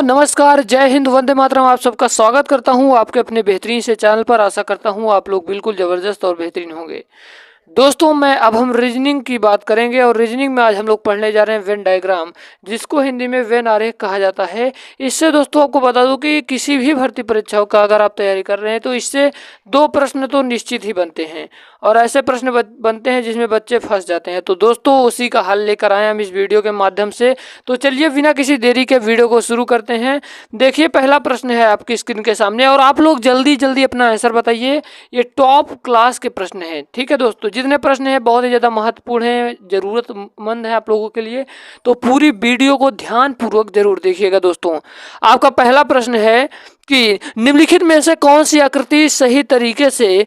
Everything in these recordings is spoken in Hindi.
नमस्कार, जय हिंद, वंदे मातरम। आप सबका स्वागत करता हूं आपके अपने बेहतरीन से चैनल पर। आशा करता हूं आप लोग बिल्कुल ज़बरदस्त और बेहतरीन होंगे। दोस्तों, अब हम रीजनिंग की बात करेंगे और रीजनिंग में आज हम लोग पढ़ने जा रहे हैं वेन डायग्राम, जिसको हिंदी में वेन आरेख कहा जाता है। इससे दोस्तों आपको बता दूं कि किसी भी भर्ती परीक्षाओं का अगर आप तैयारी कर रहे हैं तो इससे दो प्रश्न तो निश्चित ही बनते हैं और ऐसे प्रश्न बनते हैं जिसमें बच्चे फंस जाते हैं। तो दोस्तों उसी का हल लेकर आए हम इस वीडियो के माध्यम से। तो चलिए बिना किसी देरी के वीडियो को शुरू करते हैं। देखिए, पहला प्रश्न है आपकी स्क्रीन के सामने और आप लोग जल्दी जल्दी अपना आंसर बताइए। ये टॉप क्लास के प्रश्न हैं, ठीक है दोस्तों। जितने प्रश्न हैं बहुत ही ज़्यादा महत्वपूर्ण हैं, ज़रूरतमंद है आप लोगों के लिए, तो पूरी वीडियो को ध्यानपूर्वक जरूर देखिएगा दोस्तों। आपका पहला प्रश्न है कि निम्नलिखित में से कौन सी आकृति सही तरीके से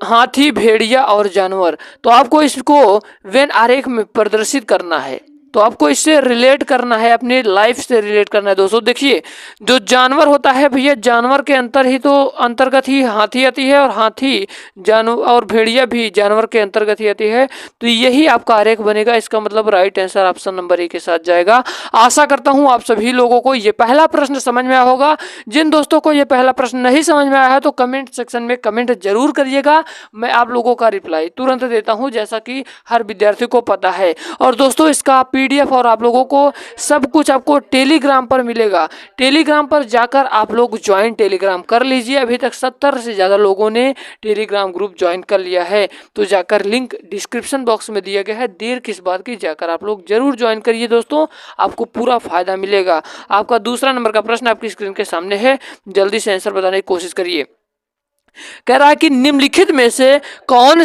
हाथी, भेड़िया और जानवर, तो आपको इसको वेन आरेख में प्रदर्शित करना है। तो आपको इससे रिलेट करना है, अपनी लाइफ से रिलेट करना है दोस्तों। देखिए, जो जानवर होता है भैया, जानवर के अंतर्गत ही हाथी आती है और हाथी जानवर और भेड़िया भी जानवर के अंतर्गत ही आती है। तो यही आपका आरेख बनेगा। इसका मतलब right answer option number A के साथ जाएगा। आशा करता हूं आप सभी लोगों को ये पहला प्रश्न समझ में आया होगा। जिन दोस्तों को ये पहला प्रश्न नहीं समझ में आया है तो कमेंट सेक्शन में कमेंट जरूर करिएगा। मैं आप लोगों का रिप्लाई तुरंत देता हूं, जैसा कि हर विद्यार्थी को पता है। और दोस्तों इसका पीडीएफ और आप लोगों को सब कुछ आपको टेलीग्राम पर मिलेगा। टेलीग्राम पर जाकर आप लोग ज्वाइन टेलीग्राम कर लीजिए। अभी तक 70 से ज़्यादा लोगों ने टेलीग्राम ग्रुप ज्वाइन कर लिया है, तो जाकर लिंक डिस्क्रिप्शन बॉक्स में दिया गया है। देर किस बात की, जाकर आप लोग जरूर ज्वाइन करिए दोस्तों, आपको पूरा फायदा मिलेगा। आपका दूसरा नंबर का प्रश्न आपकी स्क्रीन के सामने है, जल्दी से आंसर बताने की कोशिश करिए। कह रहा है कि निम्नलिखित में से कौन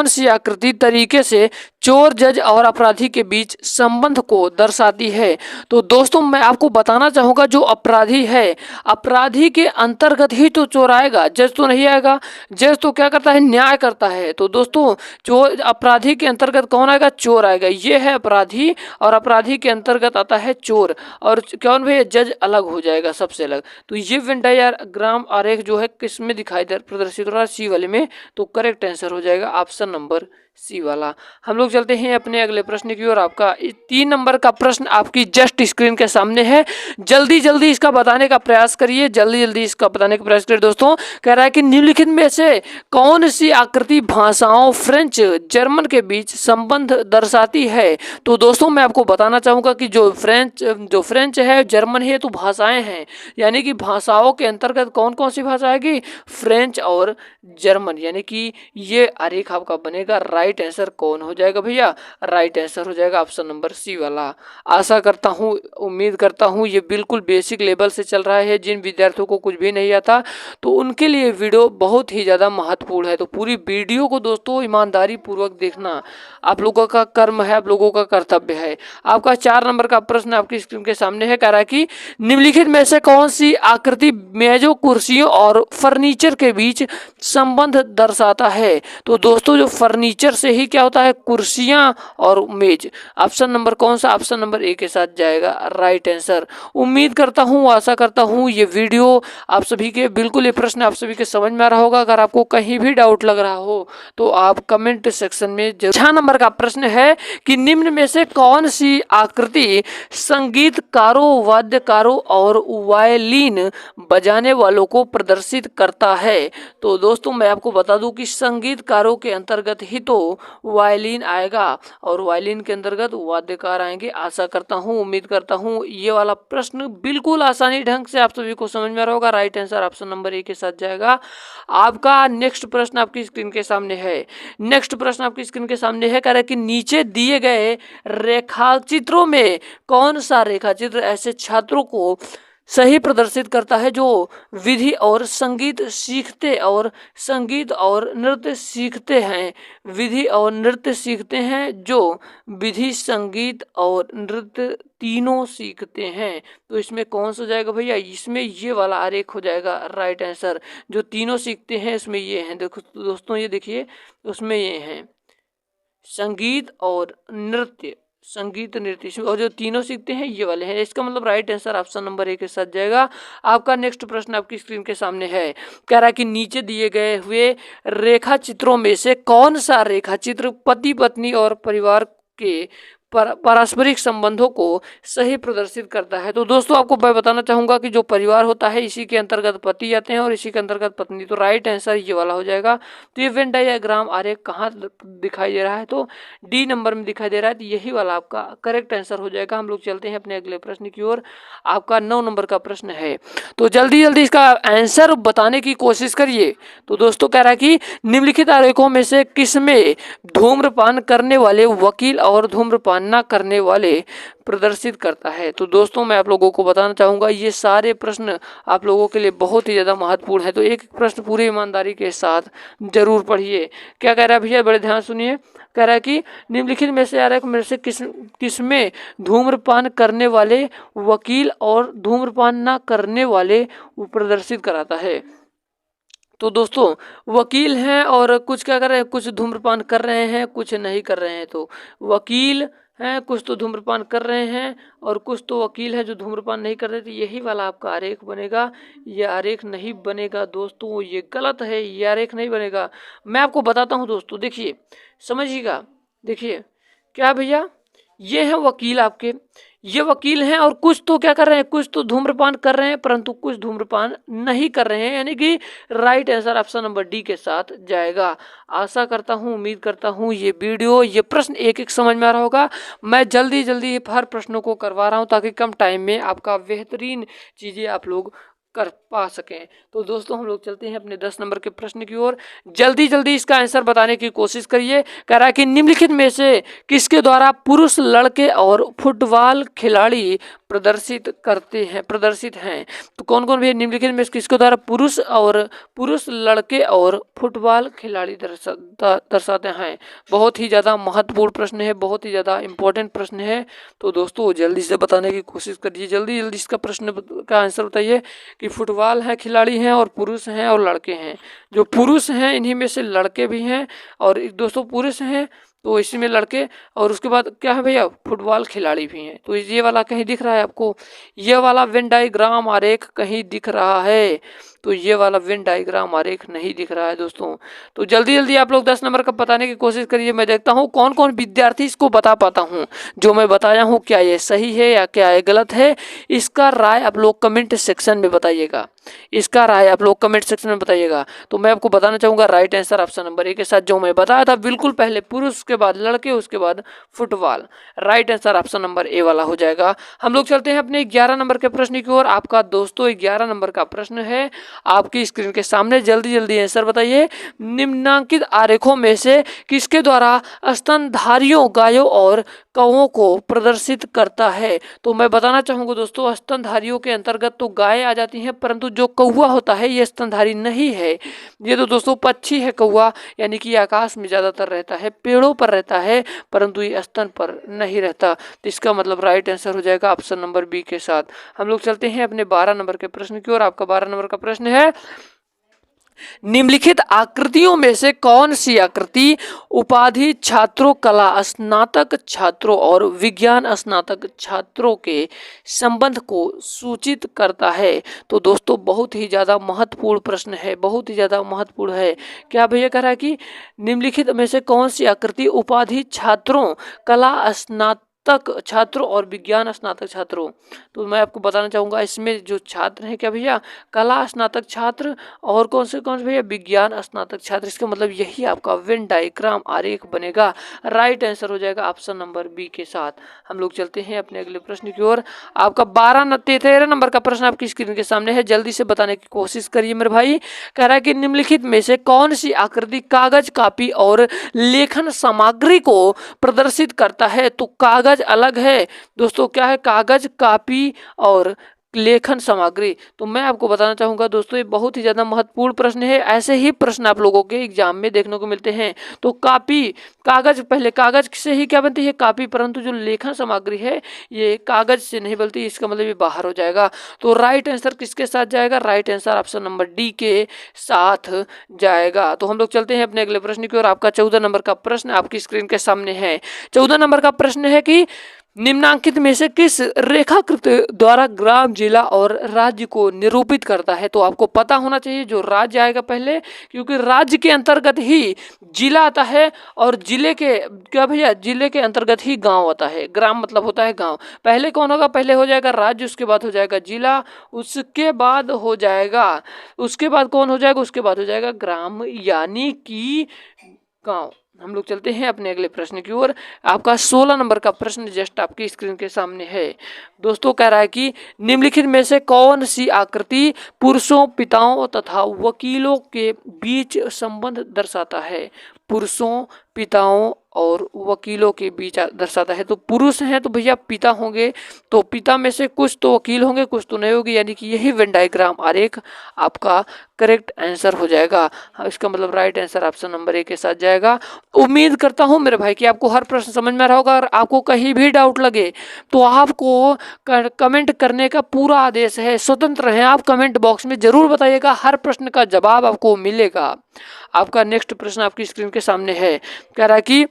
सी आकृति तरीके से चोर, जज और अपराधी के बीच संबंध को दर्शाती है। तो दोस्तों मैं आपको बताना चाहूंगा, जो अपराधी है, अपराधी के अंतर्गत ही तो चोर आएगा, जज तो नहीं आएगा। जज तो क्या करता है, न्याय करता है। तो दोस्तों चोर, अपराधी के अंतर्गत कौन आएगा, चोर आएगा। ये है अपराधी और अपराधी के अंतर्गत आता है चोर। और कौन भैया, जज अलग हो जाएगा, सबसे अलग। तो ये वेन डायग्राम आरेख जो है किस में दिखाई प्रदर्शित हो रहा है, सी वाले में। तो करेक्ट आंसर हो जाएगा ऑप्शन नंबर सी वाला। हम लोग चलते हैं अपने अगले प्रश्न की ओर। आपका 3 नंबर का प्रश्न आपकी जस्ट स्क्रीन के सामने है। जल्दी जल्दी इसका बताने का प्रयास करिए, दोस्तों। कह रहा है कि निम्नलिखित में से कौन सी आकृति भाषाओं फ्रेंच, जर्मन के बीच संबंध दर्शाती है। तो दोस्तों मैं आपको बताना चाहूंगा कि जो फ्रेंच है, जर्मन है, तो भाषाएं हैं, यानी कि भाषाओं के अंतर्गत कौन कौन सी भाषा आएगी, फ्रेंच और जर्मन। यानी कि ये आरेख आपका बनेगा। राइट आंसर कौन हो जाएगा भैया, राइट आंसर हो जाएगा ऑप्शन नंबर सी वाला। आशा करता हूँ, उम्मीद करता हूँ ये बिल्कुल बेसिक लेवल से चल रहा है। जिन विद्यार्थियों को कुछ भी नहीं आता तो उनके लिए वीडियो बहुत ही ज़्यादा महत्वपूर्ण है। तो पूरी वीडियो को दोस्तों ईमानदारी पूर्वक देखना आप लोगों का कर्म है, आप लोगों का कर्तव्य है। आपका 4 नंबर का प्रश्न आपकी स्क्रीन के सामने है। कह रहा है कि निम्नलिखित में से कौन सी आकृति मेजों, कुर्सियों और फर्नीचर के बीच संबंध दर्शाता है। तो दोस्तों जो फर्नीचर से ही क्या होता है, कुर्सियां और मेज। ऑप्शन नंबर कौन सा, ऑप्शन नंबर ए के साथ जाएगा राइट आंसर। उम्मीद करता हूं, आशा करता हूं ये वीडियो आप सभी के, बिल्कुल ये प्रश्न आप सभी के समझ में आ रहा होगा। अगर आपको कहीं भी डाउट लग रहा हो तो आप कमेंट सेक्शन में जरूर। 6 नंबर का प्रश्न है कि निम्न में से कौन सी आकृति संगीतकारों, वाद्यकारों और वायलिन बजाने वालों को प्रदर्शित करता है। तो दोस्तों मैं आपको बता दूं कि संगीतकारों के अंतर्गत ही तो वायलिन आएगा और वायलिन के अंतर्गत वाद्यकार आएंगे। आशा करता हूं, उम्मीद करता हूं ये वाला प्रश्न बिल्कुल आसानी ढंग से आप सभी को समझ में आ रहा होगा। Right answer option number A के साथ जाएगा। आपका नेक्स्ट प्रश्न आपकी स्क्रीन के सामने है। नेक्स्ट प्रश्न आपकी स्क्रीन के सामने है। कह रहा है कि नीचे दिए गए रेखा चित्रों में कौन सा रेखा चित्र ऐसे छात्रों को सही प्रदर्शित करता है जो विधि और संगीत और नृत्य सीखते हैं। विधि और नृत्य सीखते हैं, जो विधि, संगीत और नृत्य तीनों सीखते हैं। तो इसमें कौन सा जाएगा भैया, इसमें ये वाला आरेख हो जाएगा राइट आंसर। जो तीनों सीखते हैं इसमें ये हैं, देखो दोस्तों, ये देखिए उसमें ये हैं संगीत और नृत्य, और जो तीनों सीखते हैं ये वाले हैं। इसका मतलब right answer option number A के साथ जाएगा। आपका नेक्स्ट प्रश्न आपकी स्क्रीन के सामने है। कह रहा है कि नीचे दिए गए हुए रेखा चित्रों में से कौन सा रेखा चित्र पति, पत्नी और परिवार के पारस्परिक संबंधों को सही प्रदर्शित करता है। तो दोस्तों आपको मैं बताना चाहूंगा कि जो परिवार होता है इसी के अंतर्गत पति आते हैं और इसी के अंतर्गत पत्नी। तो राइट आंसर ये वाला हो जाएगा। तो ये वेन डायग्राम आरेख कहाँ दिखाई दे रहा है, तो डी नंबर में दिखाई दे रहा है। तो यही वाला आपका करेक्ट आंसर हो जाएगा। हम लोग चलते हैं अपने अगले प्रश्न की ओर। आपका 9 नंबर का प्रश्न है, तो जल्दी जल्दी इसका आंसर बताने की कोशिश करिए। तो दोस्तों कह रहा है कि निम्नलिखित आरेखों में से किसमें धूम्रपान करने वाले वकील और धूम्रपान न करने वाले प्रदर्शित करता है। तो दोस्तों मैं आप लोगों को बताना चाहूँगा ये सारे प्रश्न आप लोगों के लिए बहुत ही ज़्यादा महत्वपूर्ण है। तो एक एक प्रश्न पूरी ईमानदारी के साथ जरूर पढ़िए। क्या कह रहा है भैया, बड़े ध्यान सुनिए। कह रहा है कि निम्नलिखित में से आरेख में से किसमें धूम्रपान करने वाले वकील और धूम्रपान न करने वाले प्रदर्शित कराता है। तो दोस्तों वकील हैं और कुछ क्या कर रहे हैं, कुछ धूम्रपान कर रहे हैं, कुछ नहीं कर रहे हैं। तो वकील हैं, कुछ तो धूम्रपान कर रहे हैं और कुछ तो वकील है जो धूम्रपान नहीं कर रहे। तो यही वाला आपका आरेख बनेगा। ये आरेख नहीं बनेगा दोस्तों, ये गलत है, ये आरेख नहीं बनेगा। मैं आपको बताता हूँ दोस्तों, देखिए समझिएगा। देखिए क्या भैया, ये है वकील आपके, ये वकील हैं और कुछ तो क्या कर रहे हैं, कुछ तो धूम्रपान कर रहे हैं परंतु कुछ धूम्रपान नहीं कर रहे हैं, यानी कि right answer option number D के साथ जाएगा। आशा करता हूँ, उम्मीद करता हूँ ये वीडियो, ये प्रश्न एक एक समझ में आ रहा होगा। मैं जल्दी जल्दी हर प्रश्नों को करवा रहा हूँ ताकि कम टाइम में आपका बेहतरीन चीज़ें आप लोग कर पा सकें। तो दोस्तों हम लोग चलते हैं अपने 10 नंबर के प्रश्न की ओर। जल्दी जल्दी इसका आंसर बताने की कोशिश करिए। कह रहा है कि निम्नलिखित में से किसके द्वारा पुरुष लड़के और फुटबॉल खिलाड़ी प्रदर्शित हैं। तो कौन कौन भी निम्नलिखित में से किसके द्वारा पुरुष लड़के और फुटबॉल खिलाड़ी दर्शाते हैं। बहुत ही ज़्यादा महत्वपूर्ण प्रश्न है, बहुत ही ज़्यादा इंपॉर्टेंट प्रश्न है। तो दोस्तों जल्दी से बताने की कोशिश करिए, जल्दी जल्दी इसका प्रश्न का आंसर बताइए कि फुटबॉल है, खिलाड़ी हैं और पुरुष हैं और लड़के हैं। जो पुरुष हैं इन्हीं में से लड़के भी हैं और दोस्तों पुरुष हैं तो इसी में लड़के, और उसके बाद क्या है भैया, फुटबॉल खिलाड़ी भी हैं। तो ये वाला कहीं दिख रहा है आपको, ये वाला वेन डायग्राम आरेख कहीं दिख रहा है? तो ये वाला वेन डायग्राम आरेख नहीं दिख रहा है दोस्तों। तो जल्दी जल्दी आप लोग 10 नंबर का बताने की कोशिश करिए। मैं देखता हूँ कौन कौन विद्यार्थी इसको बता पाता हूँ। जो मैं बताया हूँ क्या ये सही है या क्या ये गलत है, इसका राय आप लोग कमेंट सेक्शन में बताइएगा। इसका राय आप लोग कमेंट सेक्शन में बताइएगा। तो मैं आपको बताना चाहूँगा right answer option number A के साथ जो मैं बताया था बिल्कुल पहले, पुरुष उसके बाद लड़के उसके बाद football. Right answer option number A वाला हो जाएगा। हम लोग चलते हैं अपने 11 नंबर के प्रश्न की ओर। आपका दोस्तों 11 नंबर का प्रश्न है आपकी स्क्रीन के सामने। जल्दी जल्दी आंसर बताइए। निम्नांकित आरेखों में से किसके द्वारा स्तनधारियों गायों और कौओं को प्रदर्शित करता है। तो मैं बताना चाहूँगा दोस्तों स्तनधारियों के अंतर्गत तो गाय आ जाती हैं, परंतु जो कौवा होता है ये स्तनधारी नहीं है। ये तो दोस्तों पक्षी है कौवा, यानी कि आकाश में ज़्यादातर रहता है, पेड़ों पर रहता है, परंतु ये स्तन पर नहीं रहता। तो इसका मतलब राइट आंसर हो जाएगा ऑप्शन नंबर बी के साथ। हम लोग चलते हैं अपने 12 नंबर के प्रश्न की ओर। आपका 12 नंबर का प्रश्न है निम्नलिखित आकृतियों में से कौन सी आकृति उपाधि छात्रों, कला स्नातक छात्रों और विज्ञान स्नातक छात्रों के संबंध को सूचित करता है। तो दोस्तों बहुत ही ज़्यादा महत्वपूर्ण प्रश्न है, बहुत ही ज़्यादा महत्वपूर्ण है। क्या भैया कह रहा है कि निम्नलिखित में से कौन सी आकृति उपाधि छात्रों, कला स्नातक छात्रों और विज्ञान स्नातक छात्रों। तो मैं आपको बताना चाहूँगा इसमें जो छात्र हैं क्या भैया, कला स्नातक छात्र और कौन से भैया, विज्ञान स्नातक छात्र। इसका मतलब यही आपका वेन डायग्राम आरेख बनेगा। राइट आंसर हो जाएगा ऑप्शन नंबर बी के साथ। हम लोग चलते हैं अपने अगले प्रश्न की ओर। आपका 13 नंबर का प्रश्न आपकी स्क्रीन के सामने है। जल्दी से बताने की कोशिश करिए मेरे भाई। कह रहा है कि निम्नलिखित में से कौन सी आकृति कागज, कापी और लेखन सामग्री को प्रदर्शित करता है। तो कागज अलग है दोस्तों, क्या है, कागज, कापी और लेखन सामग्री। तो मैं आपको बताना चाहूँगा दोस्तों ये बहुत ही ज़्यादा महत्वपूर्ण प्रश्न है। ऐसे ही प्रश्न आप लोगों के एग्जाम में देखने को मिलते हैं। तो कापी, कागज, पहले कागज से ही क्या बनती है, कापी, परंतु जो लेखन सामग्री है ये कागज से नहीं बनती, इसका मतलब ये बाहर हो जाएगा। तो राइट आंसर किसके साथ जाएगा, right answer option number D के साथ जाएगा। तो हम लोग चलते हैं अपने अगले प्रश्न की ओर। आपका 14 नंबर का प्रश्न आपकी स्क्रीन के सामने है। 14 नंबर का प्रश्न है कि निम्नांकित में से किस रेखाकृत द्वारा ग्राम, जिला और राज्य को निरूपित करता है? तो आपको पता होना चाहिए जो राज्य आएगा पहले, क्योंकि राज्य के अंतर्गत ही जिला आता है और जिले के क्या भैया, जिले के अंतर्गत ही गांव आता है। ग्राम मतलब होता है गांव। पहले कौन होगा? पहले हो जाएगा राज्य, उसके बाद हो जाएगा जिला, उसके बाद हो जाएगा, उसके बाद कौन हो जाएगा? उसके बाद हो जाएगा ग्राम, यानी कि गांव। हम लोग चलते हैं अपने अगले प्रश्न की ओर। आपका 16 नंबर का प्रश्न जस्ट आपकी स्क्रीन के सामने है। दोस्तों कह रहा है कि निम्नलिखित में से कौन सी आकृति पुरुषों, पिताओं तथा वकीलों के बीच संबंध दर्शाता है? पुरुषों, पिताओं और वकीलों के बीच दर्शाता है। तो पुरुष हैं तो भैया पिता होंगे, तो पिता में से कुछ तो वकील होंगे, कुछ तो नहीं होगी, यानी कि यही वेन डायग्राम आरेख आपका करेक्ट आंसर हो जाएगा। इसका मतलब राइट आंसर ऑप्शन नंबर 1 के साथ जाएगा। उम्मीद करता हूं मेरे भाई कि आपको हर प्रश्न समझ में आ रहा होगा। अगर आपको कहीं भी डाउट लगे तो आपको कमेंट करने का पूरा आदेश है, स्वतंत्र हैं आप। कमेंट बॉक्स में जरूर बताइएगा, हर प्रश्न का जवाब आपको मिलेगा। आपका नेक्स्ट प्रश्न आपकी स्क्रीन के सामने है। कह रहा है कि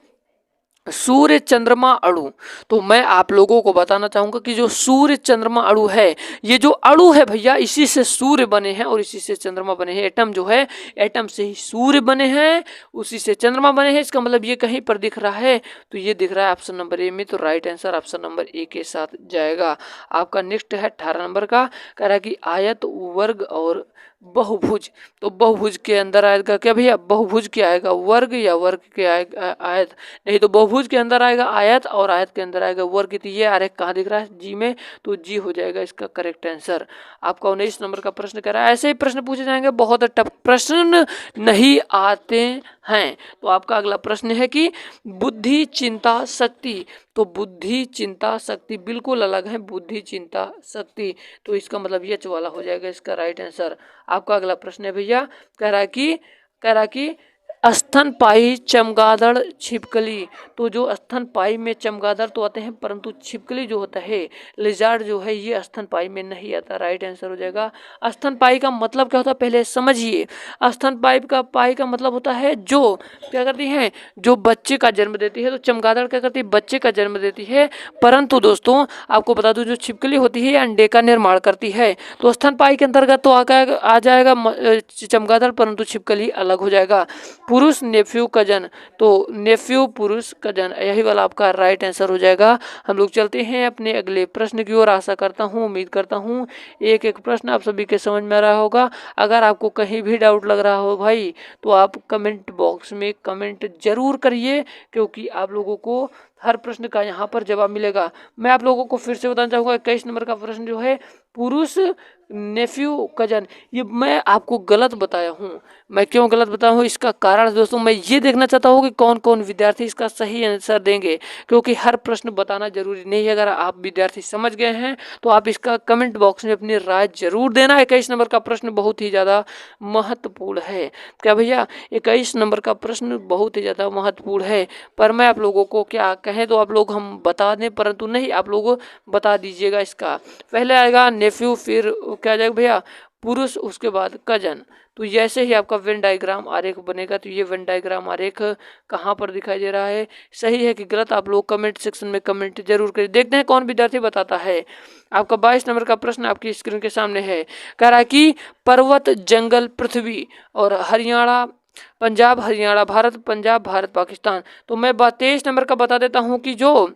सूर्य चंद्रमा अणु। तो मैं आप लोगों को बताना चाहूंगा कि जो सूर्य चंद्रमा अणु है, ये जो अणु है भैया, इसी से सूर्य बने हैं और इसी से चंद्रमा बने हैं। एटम जो है, एटम से ही सूर्य बने हैं, उसी से चंद्रमा बने हैं। इसका मतलब ये कहीं पर दिख रहा है, तो ये दिख रहा है ऑप्शन नंबर ए में। तो right answer option number A के साथ जाएगा। आपका नेक्स्ट है 18 नंबर का। कह रहा है कि आयत, वर्ग और बहुभुज। तो बहुभुज के अंदर आएगा क्या भैया? बहुभुज के आएगा वर्ग या वर्ग के आएगा आयत? नहीं, तो बहुभुज के अंदर आएगा आयत और आयत के अंदर आएगा वर्ग। तो ये आरेख कहाँ दिख रहा है? जी में, तो जी हो जाएगा इसका करेक्ट आंसर। आपका 19 नंबर का प्रश्न कह रहा है, ऐसे ही प्रश्न पूछे जाएंगे, बहुत टफ प्रश्न नहीं आते हैं। तो आपका अगला प्रश्न है कि बुद्धि, चिंता, शक्ति। तो बुद्धि, चिंता, शक्ति बिल्कुल अलग है। बुद्धि, चिंता, शक्ति, तो इसका मतलब ये वाला हो जाएगा इसका राइट आंसर। आपका अगला प्रश्न है भैया, कह रहा है कि स्तनपायी, चमगादड़, छिपकली। तो जो स्तनपायी में चमगादड़ तो आते हैं, परंतु छिपकली जो होता है, लिजार्ड जो है, ये स्तनपायी में नहीं आता। राइट आंसर हो जाएगा। स्तनपायी का मतलब क्या होता है पहले समझिए। स्तनपायी का मतलब होता है जो क्या करती है, जो बच्चे का जन्म देती है। तो चमगादड़ क्या करती है? बच्चे का जन्म देती है। परंतु दोस्तों आपको बता दूं, जो छिपकली होती है अंडे का निर्माण करती है। तो स्तनपायी के अंतर्गत तो आ जाएगा चमगादड़, परंतु छिपकली अलग हो जाएगा। पुरुष, नेफ्यू, कजन। तो नेफ्यू, पुरुष, कजन, यही वाला आपका राइट आंसर हो जाएगा। हम लोग चलते हैं अपने अगले प्रश्न की ओर। आशा करता हूँ, उम्मीद करता हूँ एक एक प्रश्न आप सभी के समझ में आ रहा होगा। अगर आपको कहीं भी डाउट लग रहा हो भाई, तो आप कमेंट बॉक्स में कमेंट जरूर करिए, क्योंकि आप लोगों को हर प्रश्न का यहाँ पर जवाब मिलेगा। मैं आप लोगों को फिर से बताना चाहूँगा, 21 नंबर का प्रश्न जो है पुरुष, नेफ्यू, कजन, ये मैं आपको गलत बताया हूँ। मैं क्यों गलत बताया हूँ, इसका कारण दोस्तों मैं ये देखना चाहता हूँ कि कौन कौन विद्यार्थी इसका सही आंसर देंगे, क्योंकि हर प्रश्न बताना जरूरी नहीं है। अगर आप विद्यार्थी समझ गए हैं तो आप इसका कमेंट बॉक्स में अपनी राय जरूर देना। 21 नंबर का प्रश्न बहुत ही ज़्यादा महत्वपूर्ण है। क्या भैया? 21 नंबर का प्रश्न बहुत ही ज़्यादा महत्वपूर्ण है, पर मैं आप लोगों को क्या कहें तो आप लोग हम बता दें, परंतु नहीं, आप लोग बता दीजिएगा। इसका पहले आएगा नेफ्यू, फिर क्या आ जाएगा भैया? पुरुष, उसके बाद कजन। तो जैसे ही आपका वेन डायग्राम आरेख बनेगा, तो ये वेन डायग्राम आरेख कहाँ पर दिखाई दे रहा है, सही है कि गलत, आप लोग कमेंट सेक्शन में कमेंट जरूर करिए। देखते हैं कौन विद्यार्थी बताता है। आपका 22 नंबर का प्रश्न आपकी स्क्रीन के सामने है। कह रहा है कि पर्वत, जंगल, पृथ्वी और हरियाणा, पंजाब, हरियाणा, भारत, पंजाब, भारत, पाकिस्तान। तो मैं 23 नंबर का बता देता हूँ कि जो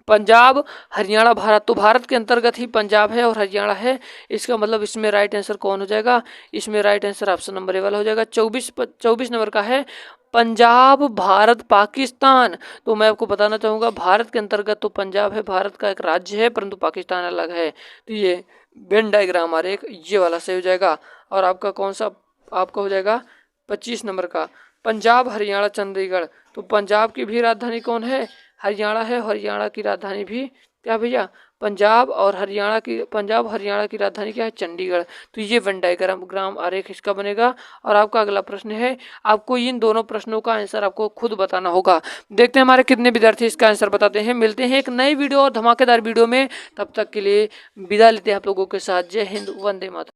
पंजाब, हरियाणा, भारत, तो भारत के अंतर्गत ही पंजाब है और हरियाणा है। इसका मतलब इसमें राइट आंसर कौन हो जाएगा? इसमें right answer option number A वाला हो जाएगा। 24 नंबर का है पंजाब, भारत, पाकिस्तान। तो मैं आपको बताना चाहूँगा, भारत के अंतर्गत तो पंजाब है, भारत का एक राज्य है, परंतु पाकिस्तान अलग है। तो ये वेन डायग्राम आरेख ये वाला सही हो जाएगा। और आपका कौन सा आपका हो जाएगा 25 नंबर का पंजाब, हरियाणा, चंडीगढ़। तो पंजाब की भी राजधानी कौन है? हरियाणा है। हरियाणा की राजधानी भी क्या भैया? पंजाब हरियाणा की राजधानी क्या है? चंडीगढ़। तो ये वेन डायग्राम आरेख इसका बनेगा। और आपका अगला प्रश्न है, आपको इन दोनों प्रश्नों का आंसर आपको खुद बताना होगा। देखते हैं हमारे कितने विद्यार्थी इसका आंसर बताते हैं। मिलते हैं एक नई वीडियो और धमाकेदार वीडियो में, तब तक के लिए विदा लेते हैं आप लोगों के साथ। जय हिंद, वंदे मातरम।